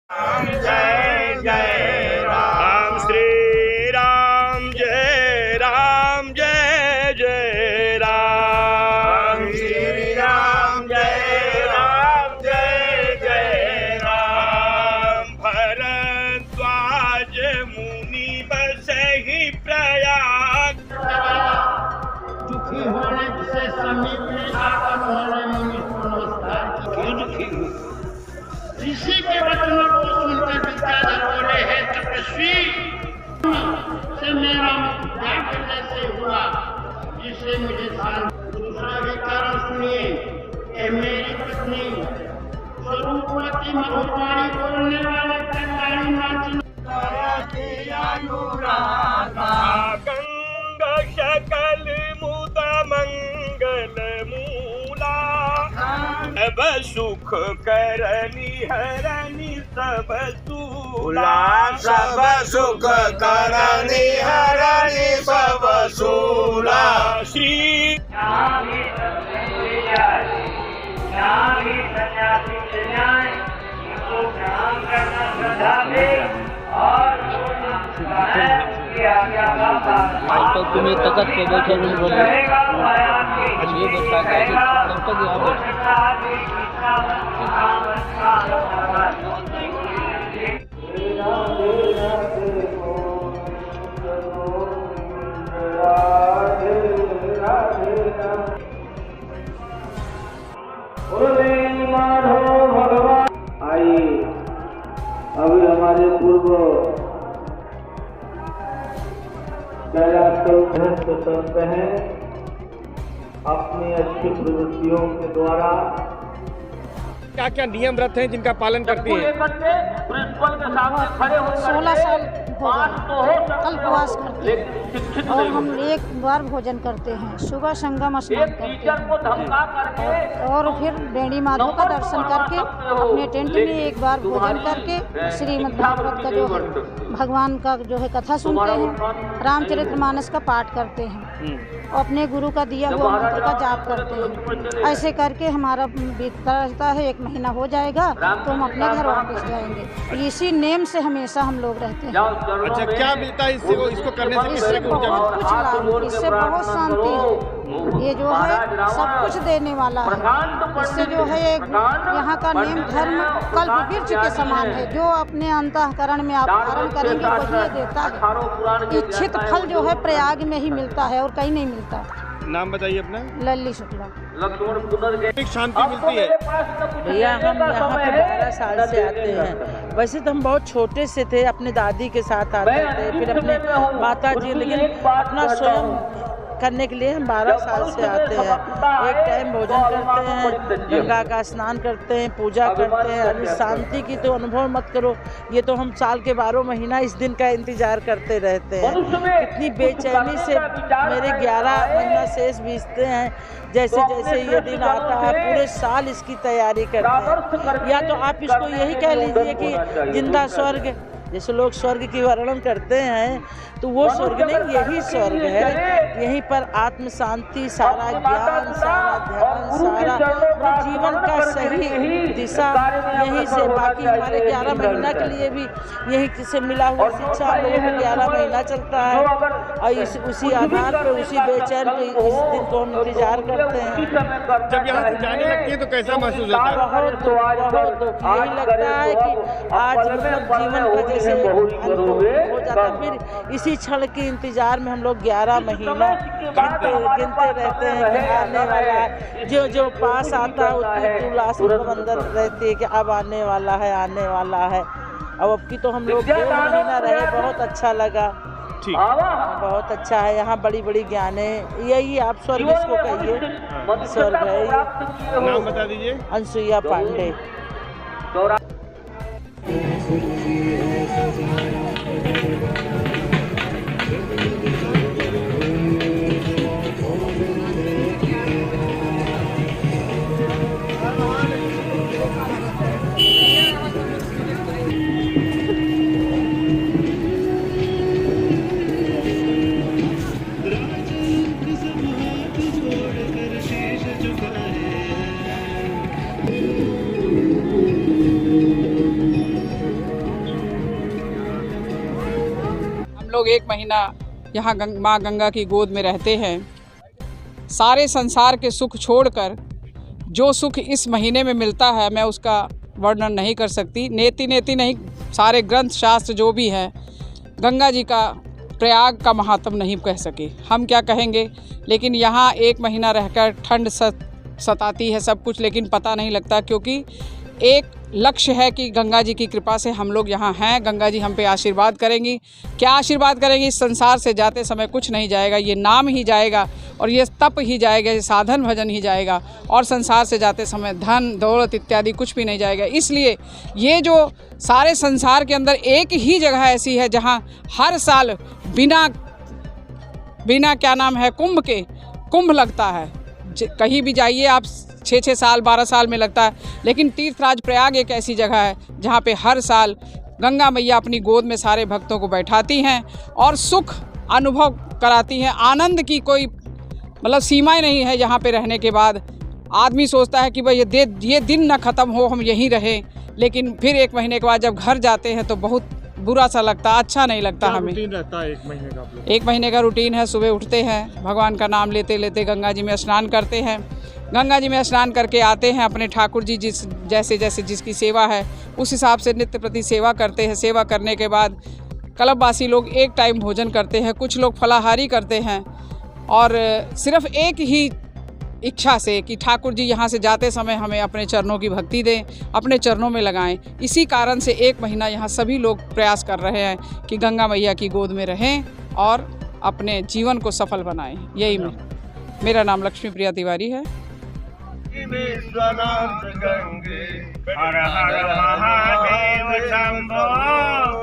राम जय जय राम श्री राम जय राम जय जय राम श्री राम जय जय राम भरद्वाज मुनि बसहि प्रयाग दुखी होने से समीप में आकर होने मुनि को नमस्कार की दुखी हूँ। ऋषि के वचनों को सुनकर विद्याधर बोले है तपस्वी से मेरा विद्या करने से हुआ जिससे मुझे दूसरा भी कारण सुनिए। ये मेरी पत्नी स्वरूपवती मधुरवाणी बोलने वाले कल्याणी नाची गंग शकल मुद मंगल मूला सब सुख करनी हरनी सब सूला सब सुख करनी हरनी सब सूला श्री तो तुम्हें तकत पे बैठे नहीं बोले ये बता तब तक यहाँ आइए अभी हमारे पूर्व करते हैं अपनी अच्छी प्रवृत्तियों के द्वारा क्या क्या नियम व्रत हैं जिनका पालन करती है? 16 साल कल्पवास करते हैं और हम एक बार भोजन करते हैं। सुबह संगम स्नान करते हैं और फिर बेणी माधव का दर्शन करके अपने टेंट में एक बार भोजन करके श्रीमद् भागवत का जो है भगवान का जो है कथा सुनते हैं, रामचरितमानस का पाठ करते हैं और अपने गुरु का दिया हुआ मंत्र का जाप करते हैं। ऐसे करके हमारा बीतता रहता है। 1 महीना हो जाएगा तो हम अपने घर वापस जाएंगे। इसी नेम से हमेशा हम लोग रहते हैं। अच्छा, क्या मिलता है इससे? इसको करने से किस तरह की ऊर्जा बहुत कुछ लाभ, इससे बहुत शांति है। ये जो है सब कुछ देने वाला है। इससे जो है यहाँ का नेम धर्म कल्प वृक्ष के समान है। जो अपने अंतःकरण में आप धारण करेंगे वही ये देता है। इच्छित फल जो है प्रयाग में ही मिलता है और कहीं नहीं मिलता। नाम बताइए अपना। लल्ली शुक्ला। एक शांति मिलती है। भैया हम यहाँ पे 12 साल से आते हैं। वैसे तो हम बहुत छोटे से थे, अपने दादी के साथ आते थे, फिर अपने माता जी, लेकिन अपना स्वयं करने के लिए हम 12 साल से आते हैं। एक टाइम भोजन करते हैं, गंगा का स्नान करते हैं, पूजा करते हैं। अभी शांति की तो अनुभव मत करो, ये तो हम साल के 12 महीना इस दिन का इंतजार करते रहते हैं। कितनी बेचैनी से मेरे 11 महीना शेष बीतते हैं। जैसे जैसे ये दिन आता है पूरे साल इसकी तैयारी करते हैं। या तो आप इसको यही कह लीजिए कि जिंदा स्वर्ग, जैसे लोग स्वर्ग की वर्णन करते हैं तो वो स्वर्ग नहीं, यही स्वर्ग है। यहीं पर आत्म शांति, सारा ज्ञान, सारा ध्यान, सारा जीवन का सही दिशा यहीं से। बाकी हमारे 11 महीना के लिए भी यही से मिला हुआ शिक्षा हम लोगों को 11 महीना चलता है और उसी आधार पर, उसी बेचैन पे इस दिन को हम इंतजार करते हैं। जब यहाँ से जाने लगती है तो कैसा महसूस होता है? बहुत दुख। यही लगता है कि आज मतलब जीवन का जैसे हो जाता। फिर इसी क्षण के इंतजार में हम लोग 11 महीना गिनते रहते हैं कि आने वाला है। जो जो पास आता है उतनी उल्लास अंदर रहती है कि अब आने वाला है, आने वाला है। अब की तो हम लोग 2 महीना रहे, बहुत अच्छा लगा। बहुत अच्छा है यहाँ, बड़ी बड़ी ज्ञाने। यही आप स्वर्ग इसको कहिए, स्वर्ग है ये। नाम बता दीजिए। अनसुईया पांडे। लोग 1 महीना यहाँ माँ गंगा की गोद में रहते हैं, सारे संसार के सुख छोड़कर जो सुख इस महीने में मिलता है मैं उसका वर्णन नहीं कर सकती। नेति नेति नहीं, सारे ग्रंथ शास्त्र जो भी हैं गंगा जी का प्रयाग का महात्म नहीं कह सके। हम क्या कहेंगे, लेकिन यहाँ 1 महीना रहकर ठंड सताती है सब कुछ, लेकिन पता नहीं लगता, क्योंकि एक लक्ष्य है कि गंगा जी की कृपा से हम लोग यहाँ हैं। गंगा जी हम पे आशीर्वाद करेंगी। क्या आशीर्वाद करेंगी? इस संसार से जाते समय कुछ नहीं जाएगा, ये नाम ही जाएगा और ये तप ही जाएगा, ये साधन भजन ही जाएगा, और संसार से जाते समय धन दौलत इत्यादि कुछ भी नहीं जाएगा। इसलिए ये जो सारे संसार के अंदर एक ही जगह ऐसी है जहाँ हर साल बिना क्या नाम है कुंभ लगता है। कहीं भी जाइए आप 6-6 साल 12 साल में लगता है, लेकिन तीर्थराज प्रयाग एक ऐसी जगह है जहाँ पे हर साल गंगा मैया अपनी गोद में सारे भक्तों को बैठाती हैं और सुख अनुभव कराती हैं। आनंद की कोई मतलब सीमाएं नहीं है। यहाँ पे रहने के बाद आदमी सोचता है कि भाई ये दिन ना ख़त्म हो, हम यहीं रहें, लेकिन फिर 1 महीने के बाद जब घर जाते हैं तो बहुत बुरा सा लगता, अच्छा नहीं लगता हमें। रूटीन रहता है 1 महीने का? 1 महीने का रूटीन है, सुबह उठते हैं, भगवान का नाम लेते लेते गंगा जी में स्नान करते हैं। गंगा जी में स्नान करके आते हैं, अपने ठाकुर जी जैसे जिसकी सेवा है उस हिसाब से नित्य प्रति सेवा करते हैं। सेवा करने के बाद क्लबवासी लोग 1 टाइम भोजन करते हैं, कुछ लोग फलाहारी करते हैं, और सिर्फ एक ही इच्छा से कि ठाकुर जी यहाँ से जाते समय हमें अपने चरणों की भक्ति दें, अपने चरणों में लगाएं। इसी कारण से 1 महीना यहाँ सभी लोग प्रयास कर रहे हैं कि गंगा मैया की गोद में रहें और अपने जीवन को सफल बनाएं। यही मेरा नाम लक्ष्मी प्रिया तिवारी है। विश्वनाथ गंगे हर हर महादेव शंभो,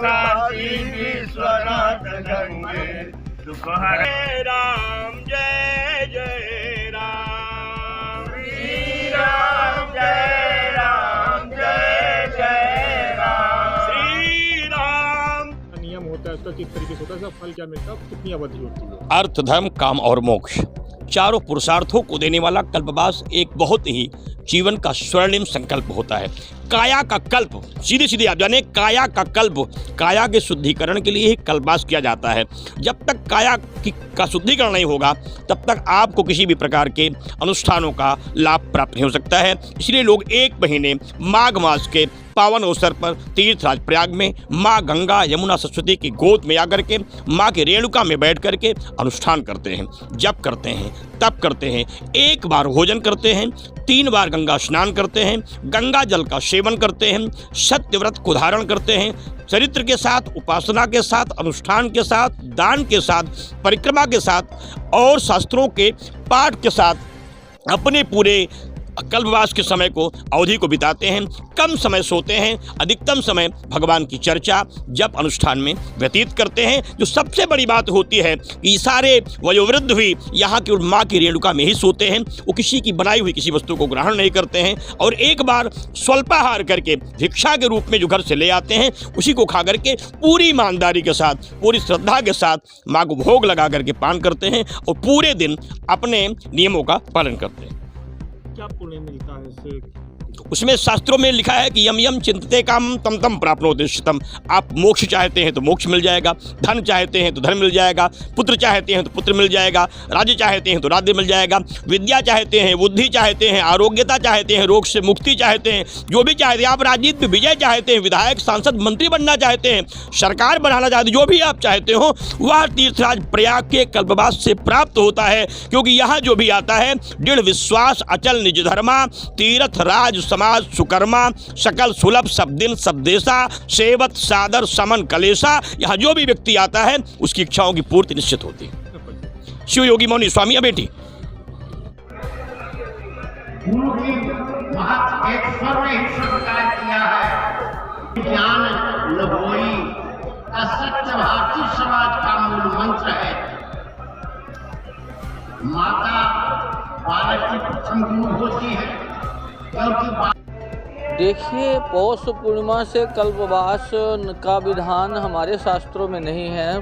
काशी विश्वनाथ गंगे सुख हरे राम जय जय राम, श्री राम जय राम जय जय राम, श्री राम। नियम होता है उसका, किस तरीके से होता है, इसका फल क्या मिलता है, कितनी अवधि होती है? अर्थ धर्म काम और मोक्ष चारों पुरुषार्थों को देने वाला कल्पवास एक बहुत ही जीवन का स्वर्णिम संकल्प होता है। काया का कल्प, सीधे आप जाने, काया का कल्प, काया के शुद्धिकरण के लिए ही कल्पवास किया जाता है। जब तक काया का शुद्धिकरण नहीं होगा तब तक आपको किसी भी प्रकार के अनुष्ठानों का लाभ प्राप्त नहीं हो सकता है। इसलिए लोग 1 महीने माघ मास के पावन अवसर पर तीर्थराज प्रयाग में माँ गंगा यमुना सरस्वती की गोद में आकर के माँ के रेणुका में बैठ करके अनुष्ठान करते हैं, जप करते हैं, तप करते हैं, 1 बार भोजन करते हैं, 3 बार गंगा स्नान करते हैं, गंगा जल का सेवन करते हैं, सत्यव्रत को धारण करते हैं, चरित्र के साथ, उपासना के साथ, अनुष्ठान के साथ, दान के साथ, परिक्रमा के साथ और शास्त्रों के पाठ के साथ अपने पूरे कल्पवास के समय को अवधि को बिताते हैं। कम समय सोते हैं, अधिकतम समय भगवान की चर्चा जप अनुष्ठान में व्यतीत करते हैं। जो सबसे बड़ी बात होती है कि सारे वयोवृद्ध भी यहाँ की माँ की रेणुका में ही सोते हैं। वो किसी की बनाई हुई किसी वस्तु को ग्रहण नहीं करते हैं और 1 बार स्वल्पाहार करके भिक्षा के रूप में जो घर से ले आते हैं उसी को खा करके पूरी ईमानदारी के साथ, पूरी श्रद्धा के साथ माँ को भोग लगा करके पान करते हैं और पूरे दिन अपने नियमों का पालन करते हैं। क्या पुण्य मिलता है इससे? उसमें शास्त्रों में लिखा है कि यम यम चिंतते काम तम तम प्राप्नोति शितम। आप मोक्ष चाहते हैं तो मोक्ष मिल जाएगा, धन चाहते हैं तो धन मिल जाएगा, पुत्र चाहते हैं तो पुत्र मिल जाएगा, राज्य चाहते हैं तो राज्य मिल जाएगा, विद्या चाहते हैं, बुद्धि चाहते हैं, आरोग्यता चाहते हैं, रोग से मुक्ति चाहते हैं, जो भी चाहते हैं, आप राजनीति में विजय चाहते हैं, विधायक सांसद मंत्री बनना चाहते हैं, सरकार बनाना चाहते हैं, जो भी आप चाहते हो वह तीर्थराज प्रयाग के कल्पवास से प्राप्त होता है। क्योंकि यहाँ जो भी आता है दृढ़ विश्वास अचल निज धर्मा, तीर्थ राज समाज सुकर्मा, सकल सुलभ सब दिन सब देशा, सेवत सादर समन कलेशा। यहाँ जो भी व्यक्ति आता है उसकी इच्छाओं की पूर्ति निश्चित होती है। शिव योगी मौनी स्वामी अमेठी। गुरु की महत्व एक सर्व ही स्वीकार किया है। ज्ञान लभोई का सत्य भारतीय समाज का मूल मंत्र है। माता बालक की प्रथम गुरु होती है, क्योंकि देखिए, पौष पूर्णिमा से कल्पवास का विधान हमारे शास्त्रों में नहीं है।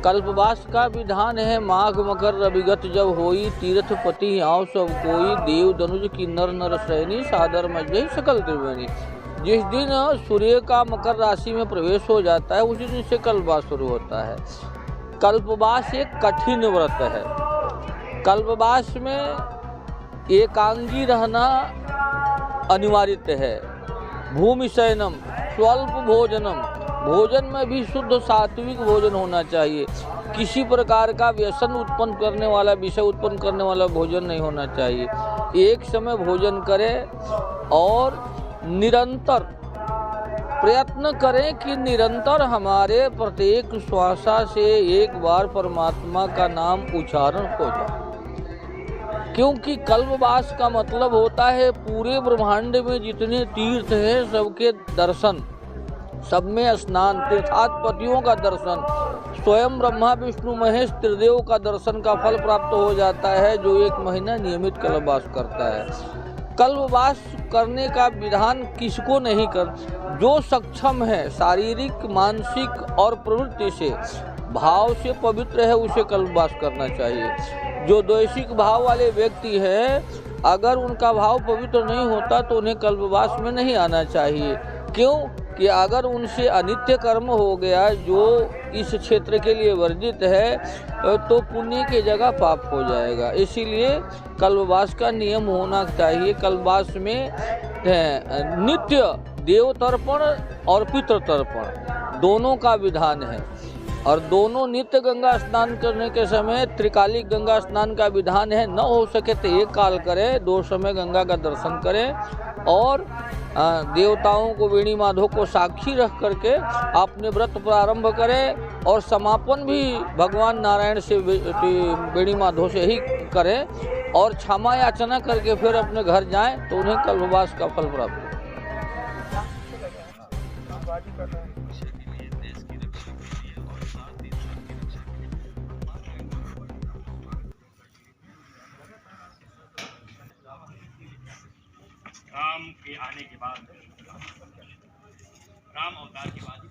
कल्पवास का विधान है माघ मकर रविगत जब होई, तीर्थपति आओ सब कोई, देव दनुज की नर नर श्रेणी, सादर मध्य सकल त्रिवेणी। जिस दिन सूर्य का मकर राशि में प्रवेश हो जाता है उसी दिन से कल्पवास शुरू होता है। कल्पवास एक कठिन व्रत है। कल्पवास में एकांगी रहना अनिवार्य है। भूमि शयनम, स्वल्प भोजनम, भोजन में भी शुद्ध सात्विक भोजन होना चाहिए। किसी प्रकार का व्यसन उत्पन्न करने वाला, विषय उत्पन्न करने वाला भोजन नहीं होना चाहिए। एक समय भोजन करें और निरंतर प्रयत्न करें कि निरंतर हमारे प्रत्येक श्वासा से एक बार परमात्मा का नाम उच्चारण हो जाए। क्योंकि कल्पवास का मतलब होता है पूरे ब्रह्मांड में जितने तीर्थ हैं सबके दर्शन, सब में स्नान, तीर्थाधिपतियों का दर्शन, स्वयं ब्रह्मा विष्णु महेश त्रिदेव का दर्शन का फल प्राप्त हो जाता है जो एक महीना नियमित कल्पवास करता है। कल्पवास करने का विधान किसको नहीं कर, जो सक्षम है शारीरिक, मानसिक और प्रवृत्ति से, भाव से पवित्र है उसे कल्पवास करना चाहिए। जो द्वैषिक भाव वाले व्यक्ति हैं अगर उनका भाव पवित्र नहीं होता तो उन्हें कल्पवास में नहीं आना चाहिए। क्यों कि अगर उनसे अनित्य कर्म हो गया जो इस क्षेत्र के लिए वर्जित है तो पुण्य की जगह पाप हो जाएगा। इसीलिए कल्पवास का नियम होना चाहिए। कल्पवास में नित्य देव तर्पण और पितृ तर्पण दोनों का विधान है और दोनों नित्य गंगा स्नान करने के समय त्रिकालिक गंगा स्नान का विधान है। न हो सके तो एक काल करें, 2 समय गंगा का दर्शन करें और देवताओं को, वेणी माधव को साक्षी रख करके अपने व्रत प्रारंभ करें और समापन भी भगवान नारायण से, वेणी माधव से ही करें और क्षमा याचना करके फिर अपने घर जाएं तो उन्हें कल्पवास का फल प्राप्त हो। राम के आने के बाद, राम अवतार के बाद